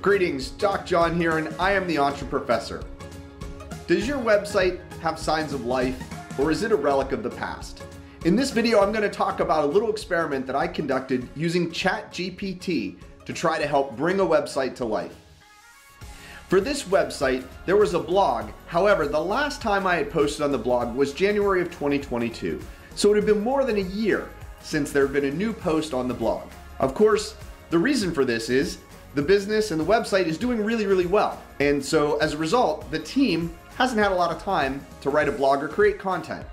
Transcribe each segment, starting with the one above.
Greetings, Doc John here, and I am the Entreprofessor. Does your website have signs of life, or is it a relic of the past? In this video, I'm going to talk about a little experiment that I conducted using ChatGPT to try to help bring a website to life. For this website, there was a blog. However, the last time I had posted on the blog was January of 2022. So it had been more than a year since there had been a new post on the blog. Of course, the reason for this is the business and the website is doing really well. And so as a result, the team hasn't had a lot of time to write a blog or create content.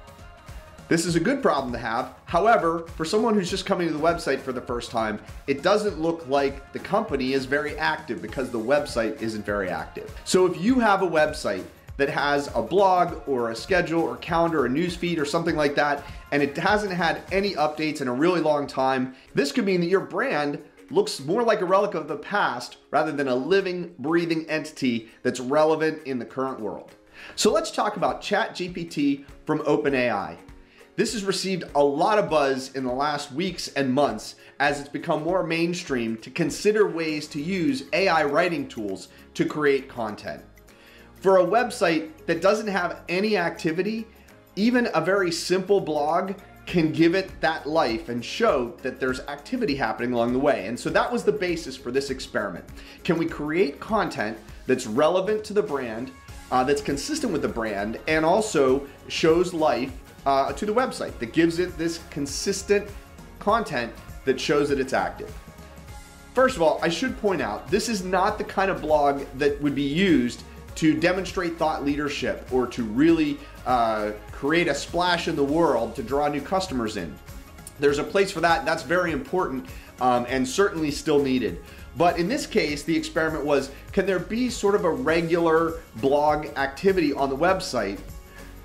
This is a good problem to have. However, for someone who's just coming to the website for the first time, it doesn't look like the company is very active because the website isn't very active. So if you have a website that has a blog or a schedule or calendar or news feed or something like that, and it hasn't had any updates in a really long time, this could mean that your brand looks more like a relic of the past rather than a living, breathing entity that's relevant in the current world. So let's talk about ChatGPT from OpenAI. This has received a lot of buzz in the last weeks and months as it's become more mainstream to consider ways to use AI writing tools to create content. For a website that doesn't have any activity, even a very simple blog can give it that life and show that there's activity happening along the way. And so that was the basis for this experiment. Can we create content that's relevant to the brand, that's consistent with the brand, and also shows life to the website, that gives it this consistent content that shows that it's active? First of all, I should point out, this is not the kind of blog that would be used to demonstrate thought leadership or to really create a splash in the world to draw new customers in. There's a place for that. That's very important and certainly still needed. But in this case, the experiment was, can there be sort of a regular blog activity on the website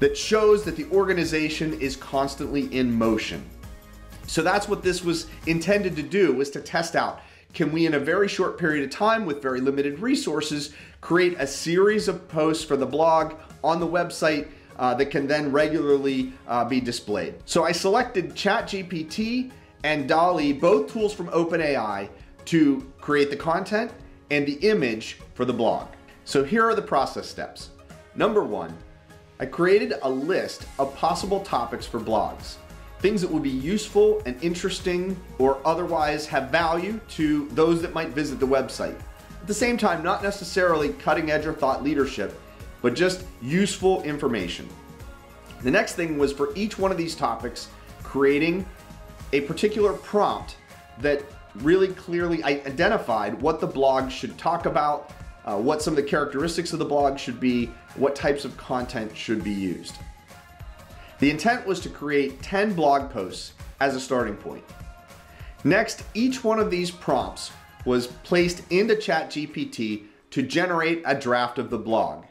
that shows that the organization is constantly in motion? So that's what this was intended to do, was to test out. Can we, in a very short period of time with very limited resources, create a series of posts for the blog on the website that can then regularly be displayed? So I selected ChatGPT and DALL-E, both tools from OpenAI, to create the content and the image for the blog. So here are the process steps. Number one, I created a list of possible topics for blogs. Things that would be useful and interesting or otherwise have value to those that might visit the website. At the same time, not necessarily cutting edge or thought leadership, but just useful information. The next thing was, for each one of these topics, creating a particular prompt that really clearly identified what the blog should talk about, what some of the characteristics of the blog should be, what types of content should be used. The intent was to create 10 blog posts as a starting point. Next, each one of these prompts was placed into ChatGPT to generate a draft of the blog.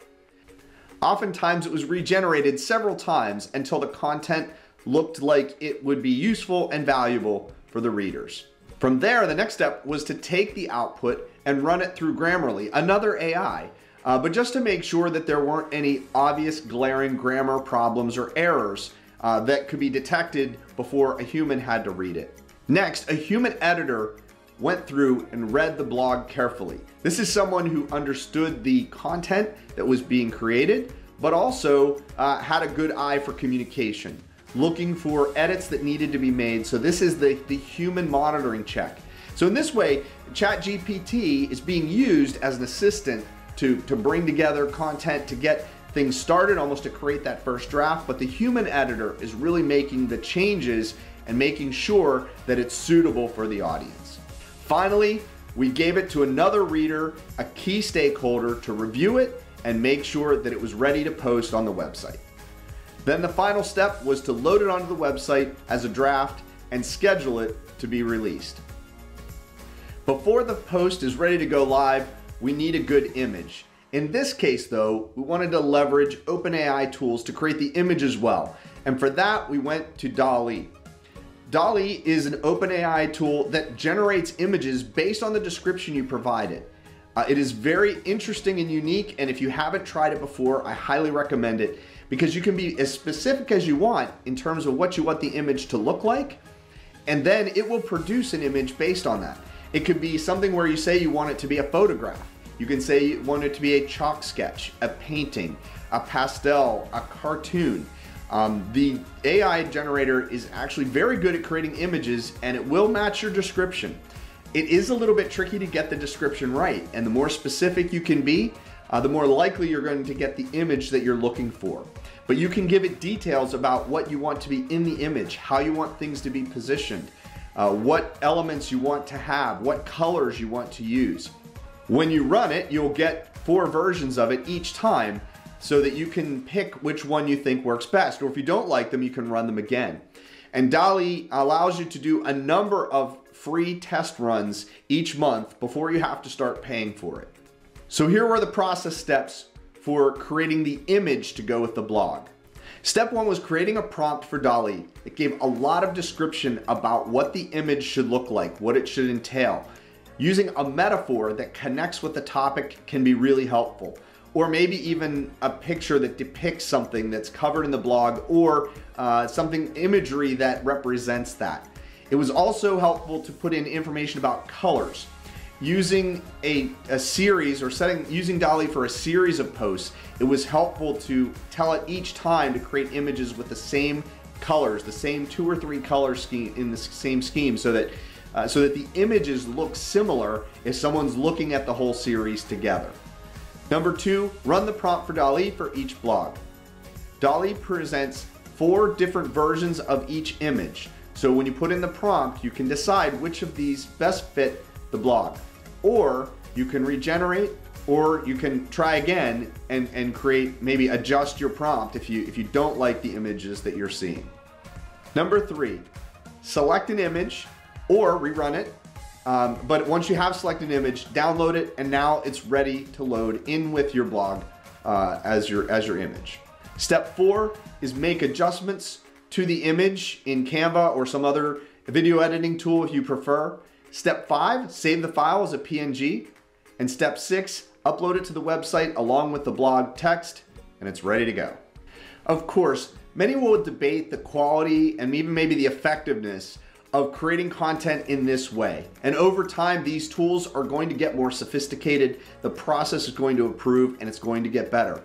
Oftentimes it was regenerated several times until the content looked like it would be useful and valuable for the readers. From there, the next step was to take the output and run it through Grammarly, another AI, but just to make sure that there weren't any obvious glaring grammar problems or errors that could be detected before a human had to read it. Next, a human editor went through and read the blog carefully. This is someone who understood the content that was being created, but also had a good eye for communication, looking for edits that needed to be made. So this is the human monitoring check. So in this way, ChatGPT is being used as an assistant to bring together content, to get things started, almost to create that first draft, but the human editor is really making the changes and making sure that it's suitable for the audience. Finally, we gave it to another reader, a key stakeholder, to review it and make sure that it was ready to post on the website. Then the final step was to load it onto the website as a draft and schedule it to be released. Before the post is ready to go live, we need a good image. In this case though, we wanted to leverage OpenAI tools to create the image as well. And for that, we went to DALL-E. DALL-E is an OpenAI tool that generates images based on the description you provided. It is very interesting and unique, and if you haven't tried it before, I highly recommend it, because you can be as specific as you want in terms of what you want the image to look like, and then it will produce an image based on that. It could be something where you say you want it to be a photograph, You can say you want it to be a chalk sketch, a painting, a pastel, a cartoon. The AI generator is actually very good at creating images, and it will match your description. It is a little bit tricky to get the description right, and the more specific you can be, the more likely you're going to get the image that you're looking for. But you can give it details about what you want to be in the image, how you want things to be positioned, what elements you want to have, what colors you want to use. When you run it, you'll get 4 versions of it each time so that you can pick which one you think works best. Or if you don't like them, you can run them again. And DALL-E allows you to do a number of free test runs each month before you have to start paying for it. So here were the process steps for creating the image to go with the blog. Step 1 was creating a prompt for DALL-E. It gave a lot of description about what the image should look like, what it should entail. Using a metaphor that connects with the topic can be really helpful. Or maybe even a picture that depicts something that's covered in the blog, or something imagery that represents that. It was also helpful to put in information about colors. Using a series, or using DALL-E for a series of posts, it was helpful to tell it each time to create images with the same colors, the same 2 or 3 color scheme in the same scheme, so that the images look similar if someone's looking at the whole series together. Number 2, run the prompt for DALL-E for each blog. DALL-E presents 4 different versions of each image. So when you put in the prompt, you can decide which of these best fit the blog. Or you can regenerate, or you can try again and create, maybe adjust your prompt if you don't like the images that you're seeing. Number 3, select an image or rerun it. But once you have selected an image, download it, and now it's ready to load in with your blog as your image. Step 4 is make adjustments to the image in Canva or some other video editing tool if you prefer. Step 5, save the file as a PNG. And step 6, upload it to the website along with the blog text, and it's ready to go. Of course, many will debate the quality and even maybe the effectiveness of creating content in this way. And over time, these tools are going to get more sophisticated, the process is going to improve, and it's going to get better.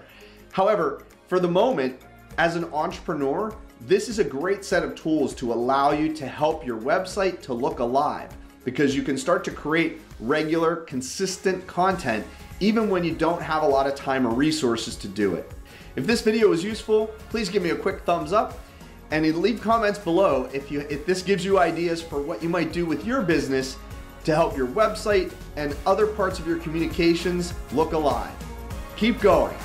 However, for the moment, as an entrepreneur, this is a great set of tools to allow you to help your website to look alive, because you can start to create regular, consistent content even when you don't have a lot of time or resources to do it. If this video was useful, please give me a quick thumbs up, and leave comments below if this gives you ideas for what you might do with your business to help your website and other parts of your communications look alive. Keep going.